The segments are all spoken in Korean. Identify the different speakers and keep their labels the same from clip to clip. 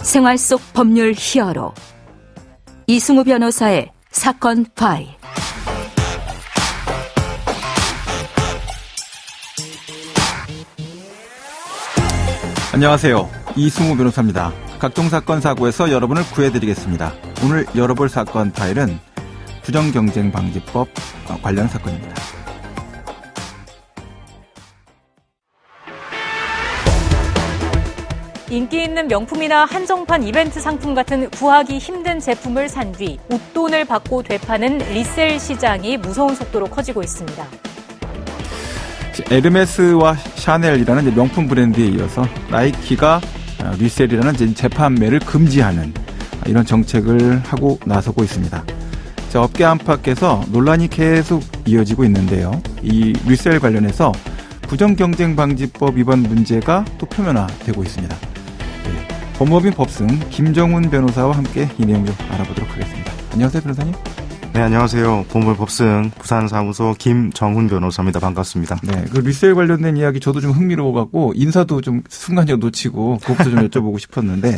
Speaker 1: 생활 속 법률 히어로 이승우 변호사의 사건 파일.
Speaker 2: 안녕하세요. 이승우 변호사입니다. 각종 사건 사고에서 여러분을 구해드리겠습니다. 오늘 열어볼 사건 파일은 부정경쟁방지법 관련 사건입니다.
Speaker 3: 인기 있는 명품이나 한정판 이벤트 상품 같은 구하기 힘든 제품을 산 뒤 웃돈을 받고 되파는 리셀 시장이 무서운 속도로 커지고 있습니다.
Speaker 2: 에르메스와 샤넬이라는 명품 브랜드에 이어서 나이키가 리셀이라는 재판매를 금지하는 이런 정책을 하고 나서고 있습니다. 업계 안팎에서 논란이 계속 이어지고 있는데요. 이 리셀 관련해서 부정경쟁방지법 위반 문제가 또 표면화되고 있습니다. 법무법인 법승 김정훈 변호사와 함께 이 내용 좀 알아보도록 하겠습니다. 안녕하세요, 변호사님.
Speaker 4: 네, 안녕하세요. 법무법인 법승 부산사무소 김정훈 변호사입니다. 반갑습니다.
Speaker 2: 네, 그 리셀 관련된 이야기 저도 좀 흥미로워갖고 인사도 좀 순간적으로 놓치고 그것도 좀 여쭤보고 싶었는데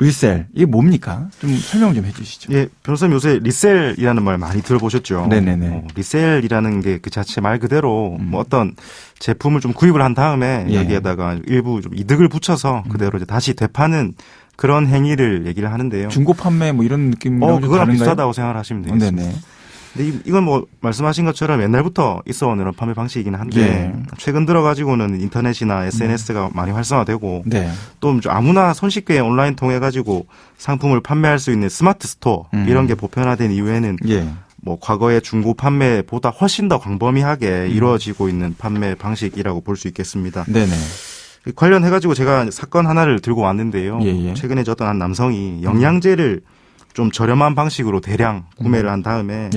Speaker 2: 리셀 이게 뭡니까? 좀 설명 좀 해주시죠.
Speaker 4: 예, 변호사님 요새 리셀이라는 말 많이 들어보셨죠?
Speaker 2: 네네네.
Speaker 4: 리셀이라는 게 그 자체 말 그대로 어떤 제품을 좀 구입을 한 다음에 여기에다가 일부 좀 이득을 붙여서 그대로 이제 다시 되파는 그런 행위를 얘기를 하는데요.
Speaker 2: 중고 판매 뭐 이런 느낌이랑 좀
Speaker 4: 그거랑
Speaker 2: 다른가요?
Speaker 4: 비슷하다고 생각을 하시면 되겠습니다.
Speaker 2: 네네.
Speaker 4: 근데 이건 뭐 말씀하신 것처럼 옛날부터 있어오는 판매 방식이긴 한데 최근 들어가지고는 인터넷이나 SNS가 많이 활성화되고 또 아무나 손쉽게 온라인 통해 가지고 상품을 판매할 수 있는 스마트 스토어 이런 게 보편화된 이후에는 뭐 과거의 중고 판매보다 훨씬 더 광범위하게 이루어지고 있는 판매 방식이라고 볼 수 있겠습니다.
Speaker 2: 네네.
Speaker 4: 관련해가지고 제가 사건 하나를 들고 왔는데요. 최근에 어떤 한 남성이 영양제를 좀 저렴한 방식으로 대량 구매를 한 다음에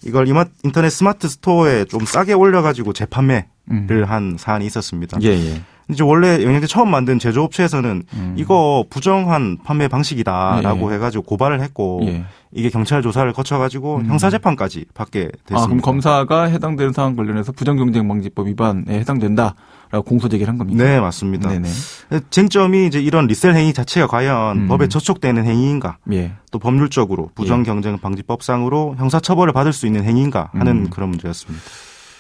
Speaker 4: 이걸 인터넷 스마트 스토어에 좀 싸게 올려가지고 재판매를 한 사안이 있었습니다. 이제 원래 영양제 처음 만든 제조업체에서는 이거 부정한 판매 방식이다라고 해가지고 고발을 했고 이게 경찰 조사를 거쳐가지고 형사재판까지 받게 됐습니다.
Speaker 2: 그럼 검사가 해당되는 사안 관련해서 부정경쟁방지법 위반에 해당된다라고 공소 제기를 한 겁니까?
Speaker 4: 네, 맞습니다.
Speaker 2: 네네.
Speaker 4: 쟁점이 이제 이런 리셀 행위 자체가 과연 법에 저촉되는 행위인가, 또 법률적으로 부정경쟁방지법상으로 형사처벌을 받을 수 있는 행위인가 하는 그런 문제였습니다.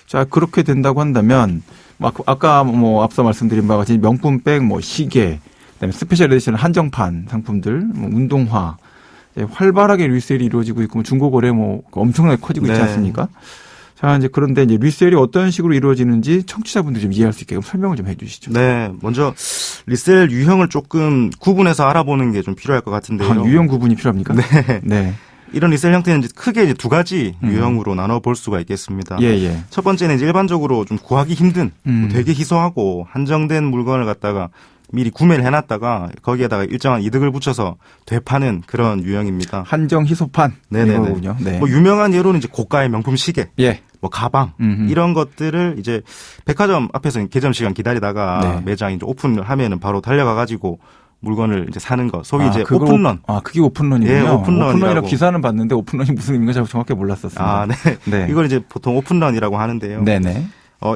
Speaker 2: 자, 그렇게 된다고 한다면 아까 뭐 앞서 말씀드린 바와 같이 명품백, 뭐 시계, 그다음에 스페셜 에디션 한정판 상품들, 뭐 운동화 활발하게 리셀이 이루어지고 있고 중고거래 뭐 엄청나게 커지고 있지 않습니까? 자, 이제 그런데 이제 리셀이 어떤 식으로 이루어지는지 청취자분들이 좀 이해할 수 있게끔 설명을 좀 해주시죠.
Speaker 4: 네, 먼저 리셀 유형을 조금 구분해서 알아보는 게 좀 필요할 것 같은데요.
Speaker 2: 유형 구분이 필요합니까?
Speaker 4: 네. 이런 리셀 형태는 크게 이제 두 가지 유형으로 나눠 볼 수가 있겠습니다. 첫 번째는 이제 일반적으로 좀 구하기 힘든, 되게 희소하고 한정된 물건을 갖다가 미리 구매를 해놨다가 거기에다가 일정한 이득을 붙여서 되파는 그런 유형입니다.
Speaker 2: 한정 희소판.
Speaker 4: 네네네. 뭐 유명한 예로는 이제 고가의 명품 시계, 뭐 가방 이런 것들을 이제 백화점 앞에서 개점 시간 기다리다가 매장 이제 오픈을 하면은 바로 달려가 가지고 물건을 이제 사는 거, 소위 이제 오픈런.
Speaker 2: 그게 오픈런이군요.
Speaker 4: 예,
Speaker 2: 오픈런이라고 기사는 봤는데 오픈런이 무슨 의미인가 잘 정확히 몰랐었습니다.
Speaker 4: 네. 이걸 이제 보통 오픈런이라고 하는데요.
Speaker 2: 네네.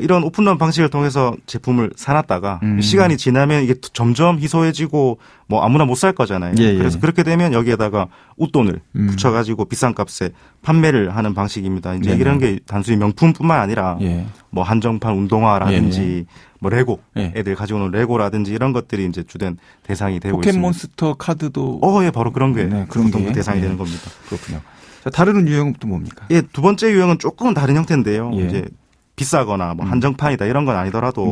Speaker 4: 이런 오픈런 방식을 통해서 제품을 사놨다가 시간이 지나면 이게 점점 희소해지고 뭐 아무나 못 살 거잖아요. 그래서 그렇게 되면 여기에다가 웃돈을 붙여가지고 비싼 값에 판매를 하는 방식입니다. 이제 이런 게 단순히 명품뿐만 아니라 뭐 한정판 운동화라든지 뭐 레고 애들 가지고 오는 레고라든지 이런 것들이 이제 주된 대상이 되고 있습니다.
Speaker 2: 포켓몬스터 카드도
Speaker 4: 바로 그런 게
Speaker 2: 그런
Speaker 4: 보통 대상이 되는 겁니다.
Speaker 2: 그렇군요. 자, 다른 유형은 또 뭡니까?
Speaker 4: 두 번째 유형은 조금은 다른 형태인데요. 이제 비싸거나 뭐 한정판이다 이런 건 아니더라도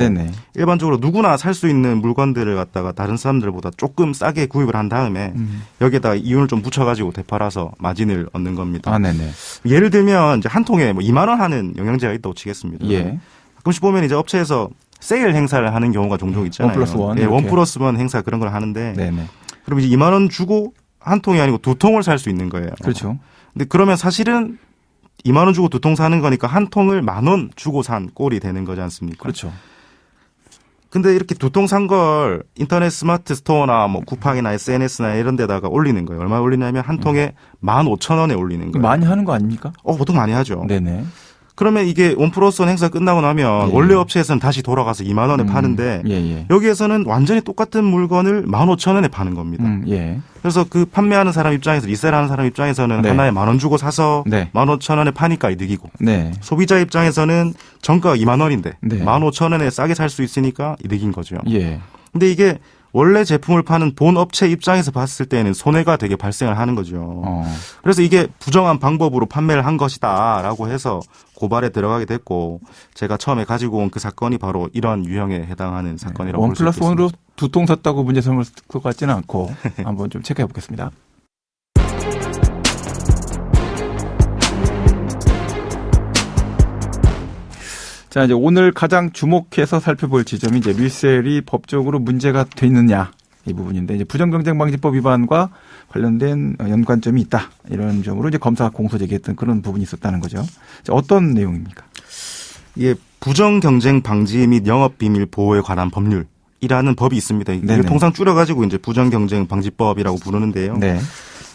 Speaker 4: 일반적으로 누구나 살 수 있는 물건들을 갖다가 다른 사람들보다 조금 싸게 구입을 한 다음에 여기에다가 이윤을 좀 붙여가지고 되팔아서 마진을 얻는 겁니다. 예를 들면 이제 한 통에 뭐 2만 원 하는 영양제가 있다고 치겠습니다. 가끔씩 보면 이제 업체에서 세일 행사를 하는 경우가 종종 있잖아요.
Speaker 2: 1+1.
Speaker 4: 1+1 행사 그런 걸 하는데 그럼 이제 2만 원 주고 한 통이 아니고 두 통을 살 수 있는 거예요.
Speaker 2: 그렇죠.
Speaker 4: 근데 그러면 사실은 2만 원 주고 두 통 사는 거니까 한 통을 10,000원 주고 산 꼴이 되는 거지 않습니까?
Speaker 2: 그렇죠.
Speaker 4: 근데 이렇게 두 통 산 걸 인터넷 스마트 스토어나 뭐 쿠팡이나 SNS나 이런 데다가 올리는 거예요. 얼마 올리냐면 한 통에 15,000원에 올리는 거예요.
Speaker 2: 많이 하는 거 아닙니까?
Speaker 4: 보통 많이 하죠.
Speaker 2: 네네.
Speaker 4: 그러면 이게 1+1 행사 끝나고 나면
Speaker 2: 예.
Speaker 4: 원래 업체에서는 다시 돌아가서 2만 원에 파는데
Speaker 2: 예.
Speaker 4: 여기에서는 완전히 똑같은 물건을 15,000원에 파는 겁니다.
Speaker 2: 예.
Speaker 4: 그래서 그 판매하는 사람 입장에서 리셀하는 사람 입장에서는
Speaker 2: 네.
Speaker 4: 하나에 10,000원 주고 사서
Speaker 2: 네.
Speaker 4: 15,000원에 파니까 이득이고
Speaker 2: 네.
Speaker 4: 소비자 입장에서는 정가가 2만 원인데
Speaker 2: 네.
Speaker 4: 15,000원에 싸게 살 수 있으니까 이득인 거죠.
Speaker 2: 예.
Speaker 4: 근데 이게 원래 제품을 파는 본 업체 입장에서 봤을 때는 손해가 되게 발생을 하는 거죠. 그래서 이게 부정한 방법으로 판매를 한 것이다라고 해서 고발에 들어가게 됐고 제가 처음에 가지고 온 그 사건이 바로 이런 유형에 해당하는 사건이라고 볼 수 있겠습니다.
Speaker 2: 1+1으로 2통 샀다고 문제 삼을 것 같지는 않고 한번 좀 체크해 보겠습니다. 자, 이제 오늘 가장 주목해서 살펴볼 지점이 이제 리셀이 법적으로 문제가 되느냐 이 부분인데 이제 부정경쟁방지법 위반과 관련된 연관점이 있다 이런 점으로 이제 검사가 공소 제기했던 그런 부분이 있었다는 거죠. 자, 어떤 내용입니까?
Speaker 4: 예, 부정경쟁방지 및 영업비밀 보호에 관한 법률이라는 법이 있습니다. 이게 통상 줄여가지고 이제 부정경쟁방지법이라고 부르는데요.
Speaker 2: 네.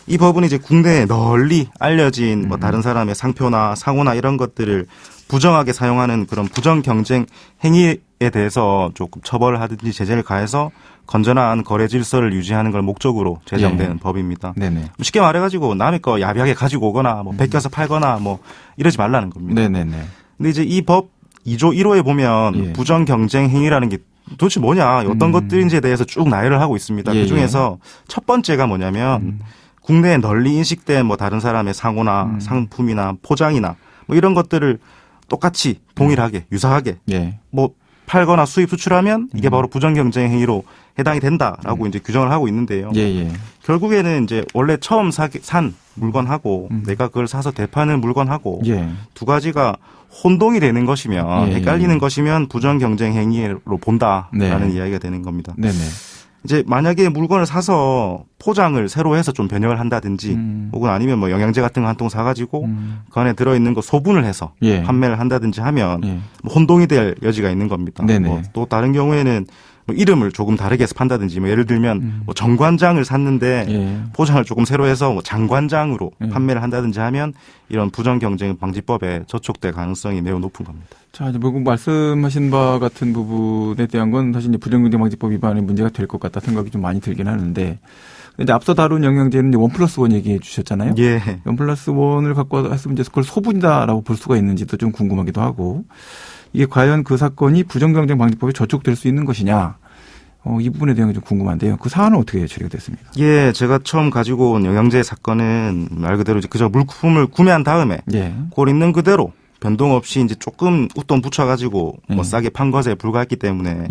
Speaker 4: 이 법은 이제 국내에 널리 알려진 뭐 다른 사람의 상표나 상호나 이런 것들을 부정하게 사용하는 그런 부정 경쟁 행위에 대해서 조금 처벌을 하든지 제재를 가해서 건전한 거래 질서를 유지하는 걸 목적으로 제정된 법입니다.
Speaker 2: 네네.
Speaker 4: 쉽게 말해가지고 남의 거 야비하게 가지고 오거나 뭐 베껴서 팔거나 뭐 이러지 말라는 겁니다.
Speaker 2: 네네네.
Speaker 4: 근데 이제 이 법 2조 1호에 보면 부정 경쟁 행위라는 게 도대체 뭐냐 어떤 것들인지에 대해서 쭉 나열을 하고 있습니다. 그 중에서 첫 번째가 뭐냐면 국내에 널리 인식된 뭐 다른 사람의 상호나 상품이나 포장이나 뭐 이런 것들을 똑같이 동일하게 유사하게 뭐 팔거나 수입 수출하면 이게 바로 부정 경쟁 행위로 해당이 된다라고 이제 규정을 하고 있는데요. 결국에는 이제 원래 처음 산 물건하고 내가 그걸 사서 되파는 물건하고 두 가지가 혼동이 되는 것이면 헷갈리는 것이면 부정 경쟁 행위로 본다라는 이야기가 되는 겁니다. 이제 만약에 물건을 사서 포장을 새로 해서 좀 변형을 한다든지 혹은 아니면 뭐 영양제 같은 거 한 통 사가지고 그 안에 들어있는 거 소분을 해서 판매를 한다든지 하면 뭐 혼동이 될 여지가 있는 겁니다. 뭐 또 다른 경우에는 뭐 이름을 조금 다르게 해서 판다든지 뭐 예를 들면 뭐 정관장을 샀는데 포장을 조금 새로 해서 뭐 장관장으로 판매를 한다든지 하면 이런 부정경쟁방지법에 저촉될 가능성이 매우 높은 겁니다.
Speaker 2: 자, 이제 뭐 말씀하신 바와 같은 부분에 대한 건 사실 이제 부정경쟁방지법 위반의 문제가 될 것 같다 생각이 좀 많이 들긴 하는데 근데 앞서 다룬 영양제는 이제 1+1 얘기해 주셨잖아요. 1+1을 갖고 왔으면 이제 그걸 소분이다라고 볼 수가 있는지도 좀 궁금하기도 하고 이게 과연 그 사건이 부정경쟁방지법에 저촉될 수 있는 것이냐. 이 부분에 대한 게 좀 궁금한데요. 그 사안은 어떻게 처리가 됐습니까?
Speaker 4: 예, 제가 처음 가지고 온 영양제 사건은 말 그대로 이제 그저 물품을 구매한 다음에 그걸 있는 그대로 변동 없이 이제 조금 웃돈 붙여가지고 뭐 싸게 판 것에 불과했기 때문에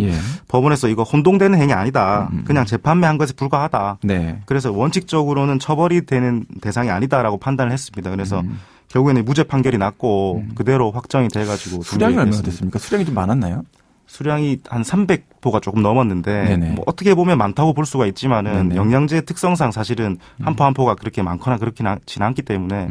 Speaker 4: 법원에서 이거 혼동되는 행위 아니다. 그냥 재판매한 것에 불과하다. 그래서 원칙적으로는 처벌이 되는 대상이 아니다라고 판단을 했습니다. 그래서 결국에는 무죄 판결이 났고 그대로 확정이 돼가지고
Speaker 2: 수량이 얼마나 됐습니까? 수량이 좀 많았나요?
Speaker 4: 수량이 한 300포가 조금 넘었는데 뭐 어떻게 보면 많다고 볼 수가 있지만은 영양제 특성상 사실은 한 포 한 포가 그렇게 많거나 그렇지는 않기 때문에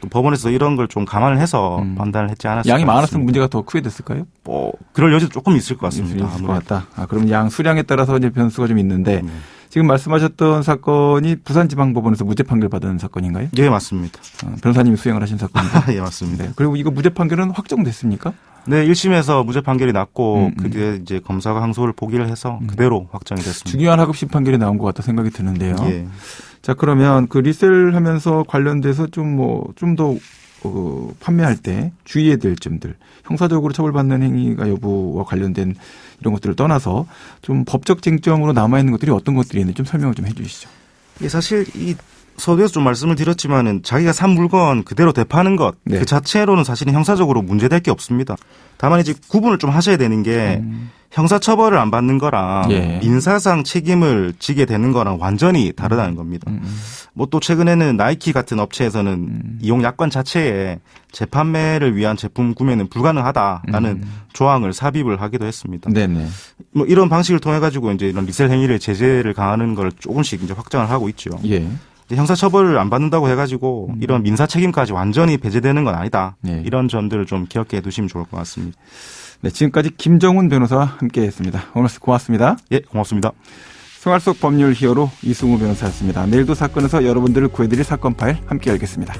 Speaker 4: 또 법원에서 이런 걸 좀 감안을 해서 판단을 했지 않았을까.
Speaker 2: 양이 많았으면 문제가 더 크게 됐을까요?
Speaker 4: 뭐 그럴 여지도 조금 있을 것 같습니다.
Speaker 2: 있을 것 같다. 그럼 양 수량에 따라서 이제 변수가 좀 있는데 지금 말씀하셨던 사건이 부산지방법원에서 무죄 판결 받은 사건인가요?
Speaker 4: 예, 맞습니다.
Speaker 2: 변호사님이 수행을 하신 사건입니다.
Speaker 4: 예, 맞습니다.
Speaker 2: 그리고 이거 무죄 판결은 확정됐습니까?
Speaker 4: 네, 1심에서 무죄 판결이 났고 그 뒤에 이제 검사가 항소를 포기를 해서 그대로 확정이 됐습니다.
Speaker 2: 중요한 하급심 판결이 나온 것 같다 생각이 드는데요. 자, 그러면 그 리셀하면서 관련돼서 좀 더 판매할 때 주의해야 될 점들, 형사적으로 처벌받는 행위가 여부와 관련된 이런 것들을 떠나서 좀 법적 쟁점으로 남아있는 것들이 어떤 것들이 있는지 좀 설명을 좀 해 주시죠.
Speaker 4: 예, 사실 이 서두에서 좀 말씀을 드렸지만은 자기가 산 물건 그대로 되파는 것 그 자체로는 사실은 형사적으로 문제될 게 없습니다. 다만 이제 구분을 좀 하셔야 되는 게 형사처벌을 안 받는 거랑 민사상 책임을 지게 되는 거랑 완전히 다르다는 겁니다. 뭐 또 최근에는 나이키 같은 업체에서는 이용 약관 자체에 재판매를 위한 제품 구매는 불가능하다라는 조항을 삽입을 하기도 했습니다. 뭐 이런 방식을 통해 가지고 이제 이런 리셀 행위를 제재를 가하는 걸 조금씩 이제 확장을 하고 있죠. 형사처벌을 안 받는다고 해가지고 이런 민사 책임까지 완전히 배제되는 건 아니다. 이런 점들을 좀 기억해 두시면 좋을 것 같습니다.
Speaker 2: 네, 지금까지 김정훈 변호사와 함께했습니다. 오늘 고맙습니다.
Speaker 4: 예, 고맙습니다.
Speaker 2: 생활 속 법률 히어로 이승우 변호사였습니다. 내일도 사건에서 여러분들을 구해드릴 사건 파일 함께 열겠습니다.